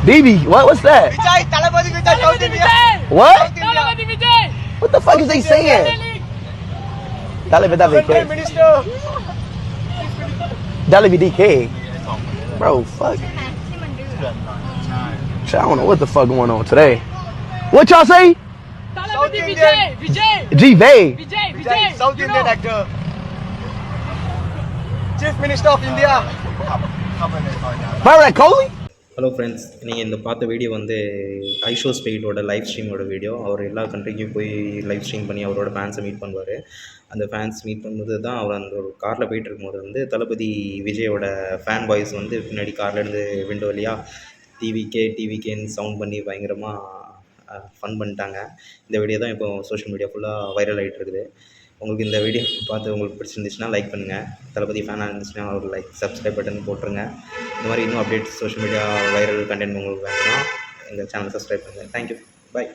BB, what's that? Vijay, Talabadi Vijay, South India. What? Talabadi Vijay. What the fuck is they saying? Talabadi Prime DK. Minister. Talabadi DK. Bro, fuck. Shit, I don't know what the fuck going on today. What y'all say? Talabadi Vijay. Vijay. G-Bay. Vijay. Vijay, South Indian actor. Chief Minister of India. Virat Kohli? Hello friends, நீங்கள் இந்த பார்த்த video வந்து ஐஷோ ஸ்பெயிட்டோட live ஸ்ட்ரீமோட video. அவர் எல்லா கண்ட்ரிக்கும் போய் live stream பண்ணி அவரோட ஃபேன்ஸை meet பண்ணுவார். அந்த ஃபேன்ஸ் மீட் பண்ணும்போது தான் அவர் அந்த ஒரு காரில் போயிட்டு இருக்கும்போது வந்து தளபதி விஜயோட ஃபேன் பாய்ஸ் வந்து பின்னாடி கார்லேருந்து விண்டோ வழியாக டிவிகேன்னு சவுண்ட் பண்ணி பயங்கரமாக ஃபன் பண்ணிட்டாங்க. இந்த வீடியோ தான் இப்போ சோஷியல் மீடியா ஃபுல்லாக வைரல் ஆகிட்டு இருக்குது. உங்களுக்கு இந்த வீடியோ பார்த்து உங்களுக்கு பிடிச்சிருந்துச்சுன்னா லைக் பண்ணுங்கள். தளபதி ஃபேனாக இருந்துச்சுன்னா ஒரு லைக் சப்ஸ்கிரைப் பட்டன் போட்டுருங்க. இந்த மாதிரி இன்னும் updates social media viral content உங்களுக்கு வேணும்னா எங்கள் சேனல் சப்ஸ்கிரைப் பண்ணுங்கள். தேங்க்யூ, பாய்.